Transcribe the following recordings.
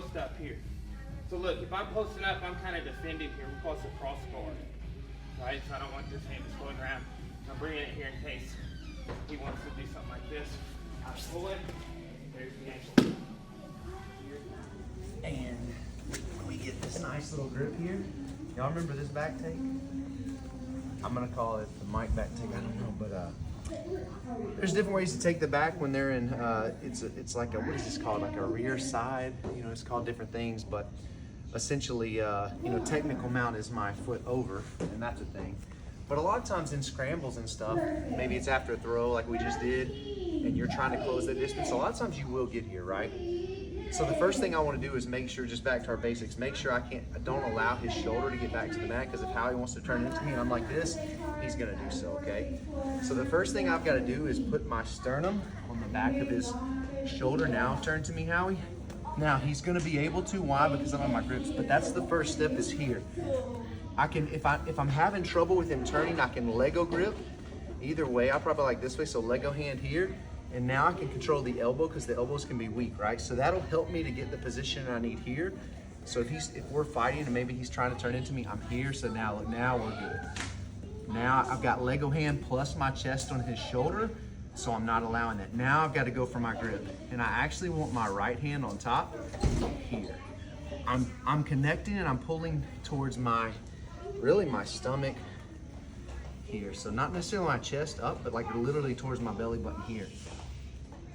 post up here. So look, if I'm posting up, I'm kind of defending here. We call this a cross guard, right? So I don't want this hand just going around. I'm bringing it here in case he wants to do something like this. I pull it, there's the ankle. And we get this nice little grip here. Y'all remember this back take? I'm gonna call it the mic back take, I don't know, but there's different ways to take the back when they're in, it's like a, what is this called? Like a rear side, you know, it's called different things, but essentially, you know, technical mount is my foot over, and that's a thing. But a lot of times in scrambles and stuff, maybe it's after a throw like we just did, and you're trying to close that distance, a lot of times you will get here, right? So the first thing I want to do is make sure, just back to our basics, make sure I don't allow his shoulder to get back to the mat, because if Howie wants to turn into me and I'm like this, he's gonna do so, okay? So the first thing I've got to do is put my sternum on the back of his shoulder. Now turn to me, Howie. Now he's gonna be able to, why? Because I'm on my grips, but that's the first step is here. I can, if I'm having trouble with him turning, I can Lego grip. Either way, I probably like this way, so Lego hand here. And now I can control the elbow because the elbows can be weak, right? So that'll help me to get the position I need here. So if we're fighting and maybe he's trying to turn into me, I'm here. So now look, now we're good. Now I've got Lego hand plus my chest on his shoulder, so I'm not allowing that. Now I've got to go for my grip. And I actually want my right hand on top here. I'm connecting and I'm pulling towards really my stomach here. So not necessarily my chest up, but like literally towards my belly button here.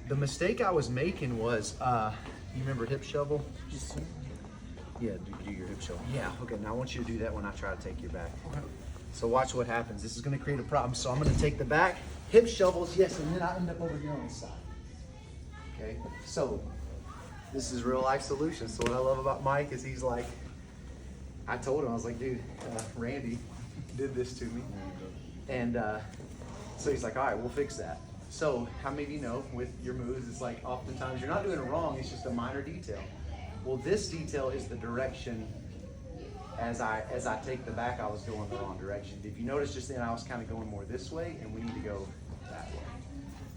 The mistake I was making was, you remember hip shovel? Yeah, do your hip shovel. Yeah, okay, now I want you to do that when I try to take your back. Okay. So watch what happens. This is gonna create a problem. So I'm gonna take the back, hip shovels, yes, and then I end up over here on the side. Okay, so this is real life solution. So what I love about Mike is he's like, I told him, I was like, dude, Randy did this to me. And so he's like, all right, we'll fix that. So how many of you know with your moves, it's like oftentimes you're not doing it wrong, it's just a minor detail. Well, this detail is the direction as I take the back, I was going the wrong direction. If you notice just then, I was kind of going more this way, and we need to go that way.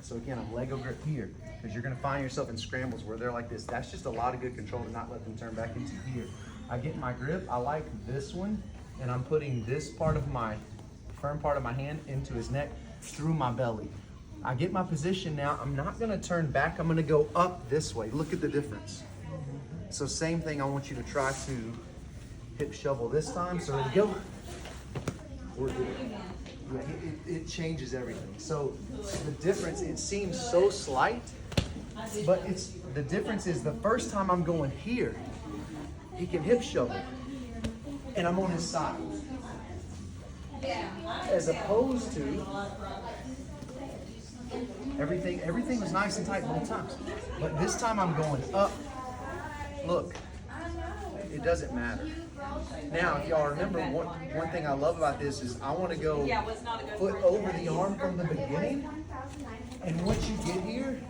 So again, I'm Lego grip here, because you're gonna find yourself in scrambles where they're like this. That's just a lot of good control to not let them turn back into here. I get my grip, I like this one, and I'm putting this part of my firm part of my hand into his neck through my belly. I get my position now. I'm not gonna turn back. I'm gonna go up this way. Look at the difference. So same thing, I want you to try to hip shovel this time. So ready to go. We're good. Yeah, it changes everything. So the difference, it seems so slight, but the difference is the first time I'm going here, he can hip shovel, and I'm on his side. As opposed to everything was nice and tight both times, but this time I'm going up. Look, it doesn't matter. Now, if y'all remember, one thing I love about this is I want to go foot over the arm from the beginning, and once you get here,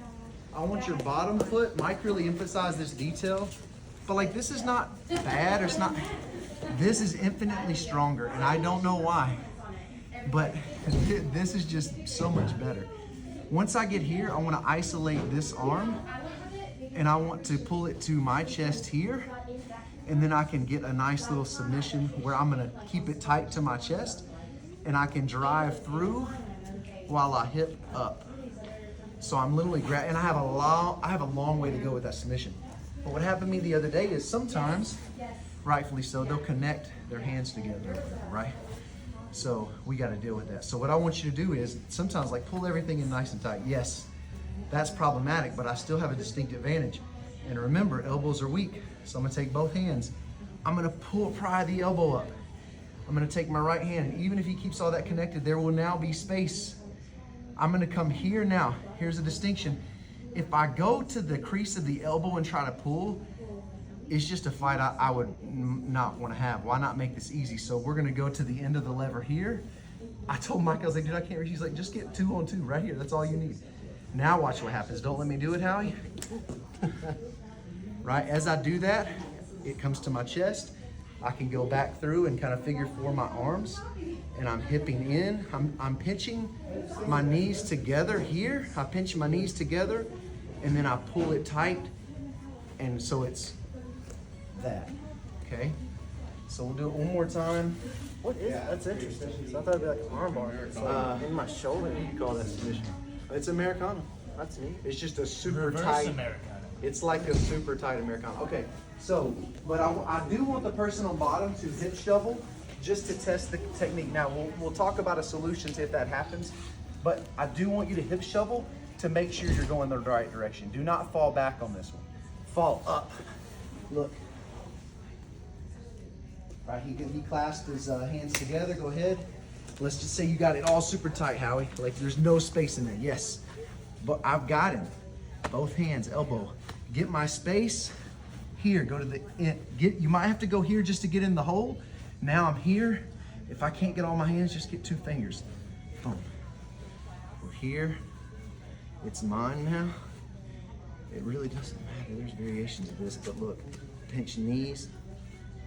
I want your bottom foot. Mike really emphasized this detail, but like this is not bad, or it's not. This is infinitely stronger, and I don't know why, but this is just so much better. Once I get here, I want to isolate this arm, and I want to pull it to my chest here, and then I can get a nice little submission where I'm going to keep it tight to my chest, and I can drive through while I hip up. So I'm literally and I have a long way to go with that submission. But what happened to me the other day is sometimes, rightfully so, they'll connect their hands together, right? So we got to deal with that. So what I want you to do is sometimes like pull everything in nice and tight. Yes, that's problematic, but I still have a distinct advantage. And remember, elbows are weak. So I'm gonna take both hands. I'm gonna pry the elbow up. I'm gonna take my right hand, and even if he keeps all that connected, there will now be space. I'm gonna come here now. Here's a distinction. If I go to the crease of the elbow and try to pull, it's just a fight I would not want to have. Why not make this easy? So we're gonna go to the end of the lever here. I told Mike, I was like, dude, I can't reach. He's like, just get 2 on 2 right here. That's all you need. Now watch what happens. Don't let me do it, Howie. Right, as I do that, it comes to my chest. I can go back through and kind of figure 4 my arms, and I'm hipping in. I'm pinching my knees together here. I pinch my knees together, and then I pull it tight, and so it's that. Okay? So we'll do it one more time. What is that? That's interesting. So I thought it'd be like an arm bar. It's like in my shoulder. What do you call that submission? It's Americana. That's neat. It's just a super Reverse tight. Americana. It's like a super tight Americana. Okay, so, but I do want the person on bottom to hip shovel just to test the technique. Now, we'll talk about a solution to if that happens, but I do want you to hip shovel to make sure you're going the right direction. Do not fall back on this one. Fall up. Look. All right, he clasped his hands together. Go ahead. Let's just say you got it all super tight, Howie. Like there's no space in there. Yes, but I've got him. Both hands, elbow. Get my space. Here, go to the end. You might have to go here just to get in the hole. Now I'm here. If I can't get all my hands, just get 2 fingers. Boom. We're here. It's mine now. It really doesn't matter. There's variations of this, but look, pinch knees.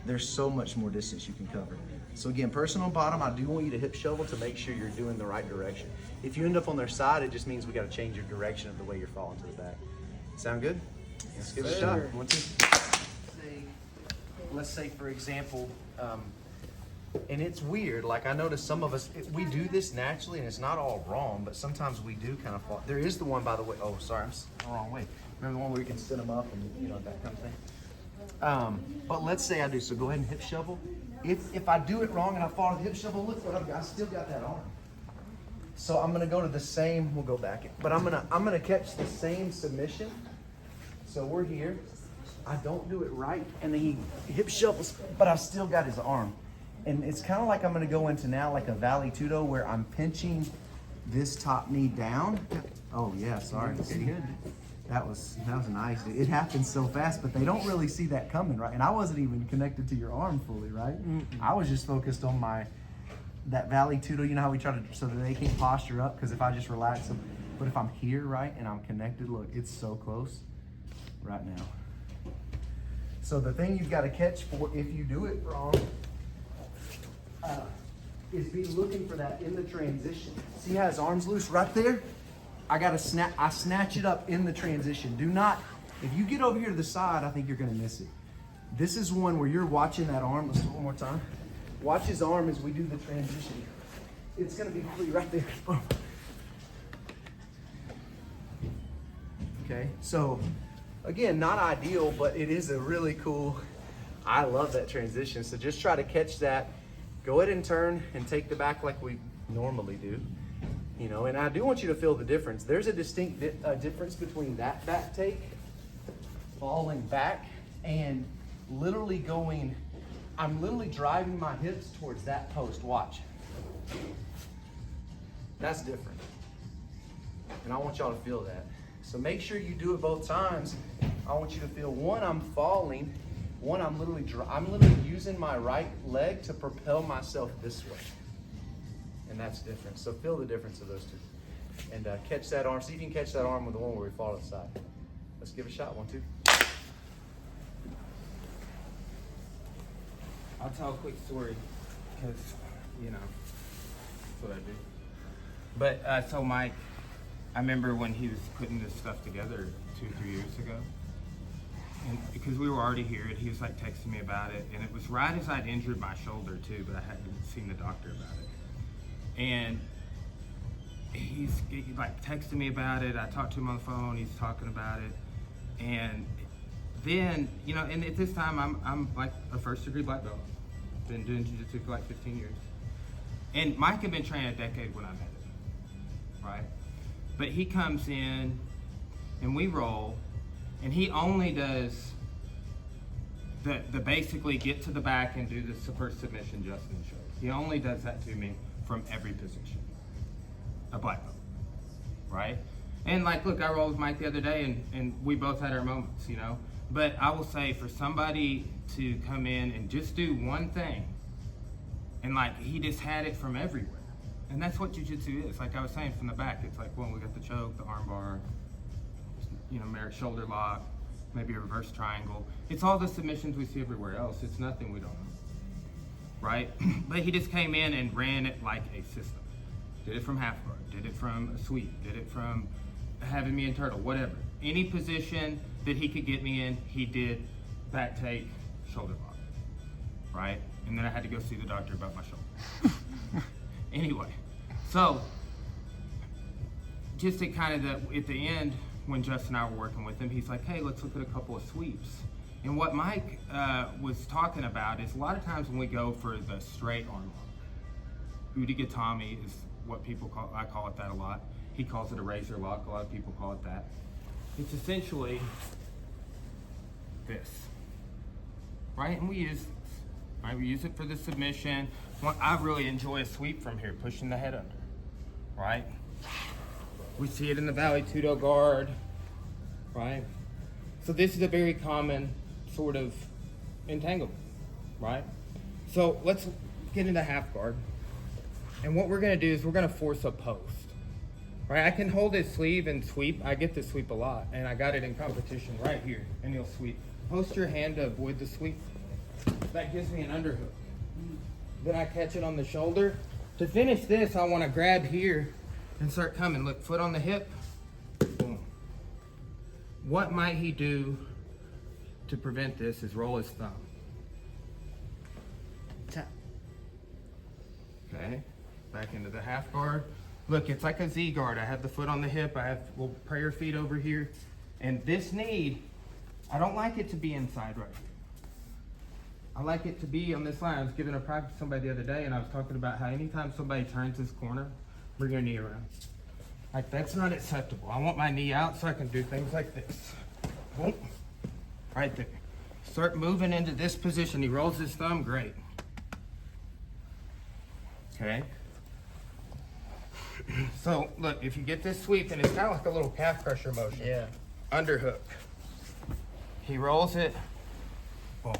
There's so much more distance you can cover. So again, person on bottom, I do want you to hip shovel to make sure you're doing the right direction. If you end up on their side, it just means we got to change your direction of the way you're falling to the back. Sound good? Let's give it a shot. 1, 2. Let's say for example, and it's weird, like I notice some of us, we do this naturally and it's not all wrong, but sometimes we do kind of fall. There is the one, by the way, oh sorry, I'm the wrong way. Remember the one where you can sit them up and you know, that kind of thing? But let's say I do, so go ahead and hip shovel. If I do it wrong and I fall to the hip shovel, look what I've got, I still got that arm. So I'm gonna go to the same, we'll go back, but I'm gonna catch the same submission. So we're here, I don't do it right, and then he hip shovels, but I've still got his arm. And it's kind of like I'm gonna go into now like a Valley Tudo where I'm pinching this top knee down. Oh yeah, sorry. See? That was nice. It happens so fast, but they don't really see that coming, right? And I wasn't even connected to your arm fully, right? I was just focused on that Valley Tudo. You know how we try to, so that they can't posture up, because if I just relax them, but if I'm here, right, and I'm connected, look, it's so close right now. So the thing you've got to catch for if you do it wrong is be looking for that in the transition. See how his arm's loose right there? I snatch it up in the transition. Do not, if you get over here to the side, I think you're gonna miss it. This is one where you're watching that arm. Let's do it one more time. Watch his arm as we do the transition. It's gonna be free right there. Okay, so again, not ideal, but it is a really cool, I love that transition. So just try to catch that. Go ahead and turn and take the back like we normally do. You know, and I do want you to feel the difference. There's a distinct difference between that back take, falling back, and literally going, I'm literally driving my hips towards that post. Watch. That's different. And I want y'all to feel that. So make sure you do it both times. I want you to feel, one, I'm falling. One, I'm literally using my right leg to propel myself this way. And that's different. So feel the difference of those two. And catch that arm. See if you can catch that arm with the one where we fall to the side. Let's give it a shot. 1, 2. I'll tell a quick story because, you know, that's what I do. But so Mike, I remember when he was putting this stuff together 2-3 years ago. And because we were already here, and he was like texting me about it. And it was right as I'd injured my shoulder too, but I hadn't seen the doctor about it. And he's like texting me about it. I talked to him on the phone. He's talking about it. And then, you know, and at this time, I'm like a 1st degree black belt. Been doing jiu-jitsu for like 15 years. And Mike had been training a decade when I met him, right? But he comes in and we roll, and he only does the basically get to the back and do the first submission Justin showed. He only does that to me from every position. A black belt, right? And like, look, I rolled with Mike the other day, and we both had our moments, you know? But I will say, for somebody to come in and just do one thing, and like, he just had it from everywhere. And that's what jiu-jitsu is. Like I was saying, from the back, it's like, well, we got the choke, the arm bar, you know, shoulder lock, maybe a reverse triangle. It's all the submissions we see everywhere else. It's nothing we don't know, right? But he just came in and ran it like a system. Did it from half guard, did it from a sweep, did it from having me in turtle, whatever. Any position that he could get me in, he did back take, shoulder lock, right? And then I had to go see the doctor about my shoulder. Anyway, so just to kind of at the end, when Justin and I were working with him, he's like, hey, let's look at a couple of sweeps. And what Mike was talking about is a lot of times when we go for the straight arm lock, Udigatami is what people call, I call it that a lot. He calls it a razor lock, a lot of people call it that. It's essentially this, right? And we use this, right? We use it for the submission. I really enjoy a sweep from here, pushing the head under, right? We see it in the Valley Tudo guard, right? So this is a very common sort of entanglement, right? So let's get into half guard. And what we're gonna do is we're gonna force a post, right? I can hold his sleeve and sweep. I get this sweep a lot, and I got it in competition right here, and he'll sweep. Post your hand to avoid the sweep. That gives me an underhook. Then I catch it on the shoulder. To finish this, I wanna grab here and start coming. Look, foot on the hip, boom. What might he do to prevent this is roll his thumb. Tap. Okay, back into the half guard. Look, it's like a Z guard. I have the foot on the hip. I have little prayer feet over here. And this knee, I don't like it to be inside right here. I like it to be on this line. I was giving a practice to somebody the other day, and I was talking about how anytime somebody turns this corner, bring your knee around. Like, that's not acceptable. I want my knee out so I can do things like this. Boom. Right there. Start moving into this position. He rolls his thumb, great. Okay. So, look, if you get this sweep, and it's kind of like a little calf crusher motion. Yeah. Underhook. He rolls it, boom.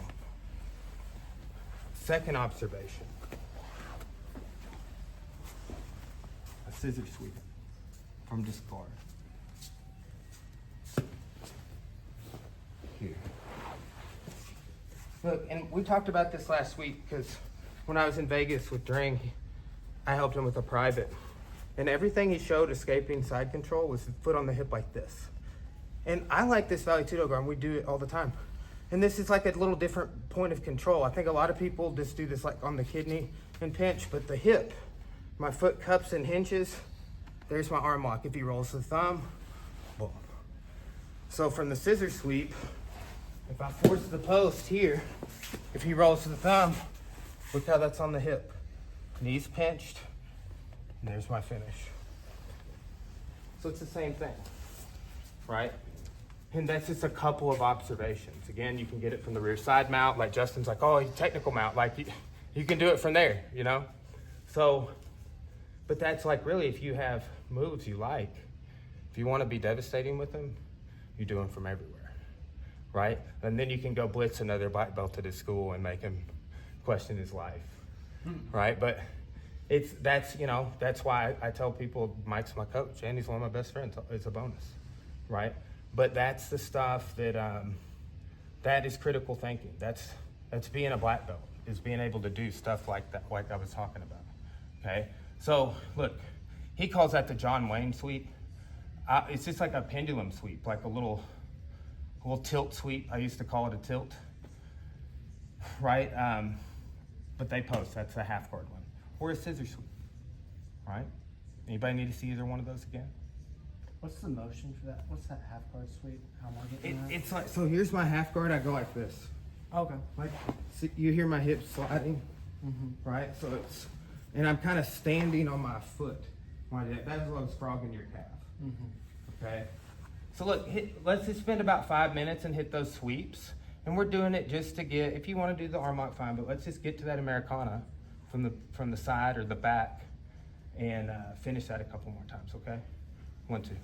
Second observation. A scissor sweep from this guard. Here. Look, and we talked about this last week because when I was in Vegas with Dring, I helped him with a private. And everything he showed escaping side control was foot on the hip like this. And I like this Valley Tudo guard, and we do it all the time. And this is like a little different point of control. I think a lot of people just do this like on the kidney and pinch, but the hip, my foot cups and hinges, there's my arm lock. If he rolls the thumb, boom. So from the scissor sweep, if I force the post here, if he rolls the thumb, look how that's on the hip. Knees pinched, and there's my finish. So it's the same thing, right? And that's just a couple of observations. Again, you can get it from the rear side mount, like Justin's like, oh, technical mount, like you can do it from there, you know? So, but that's like really if you have moves you like, if you wanna be devastating with them, you do them from everywhere, right? And then you can go blitz another black belt at his school and make him question his life, right? But that's why I tell people Mike's my coach and he's one of my best friends. It's a bonus, right? But that's the stuff that that is critical thinking. That's being a black belt, is being able to do stuff like that, like I was talking about. Okay, so look, he calls that the John Wayne sweep. It's just like a pendulum sweep, like a little tilt sweep. I used to call it a tilt, right? But they post. That's a half guard one, or a scissor sweep, right? Anybody need to see either one of those again? What's the motion for that? What's that half guard sweep? How am I getting that? It's like, so here's my half guard. I go like this. Okay. Like, so you hear my hips sliding, right? So it's, and I'm kind of standing on my foot. That's what I was frogging your calf. Okay. So look, let's just spend about 5 minutes and hit those sweeps. And we're doing it just to get, if you want to do the arm lock, fine, but let's just get to that Americana from the side or the back and finish that a couple more times, okay? 1, 2.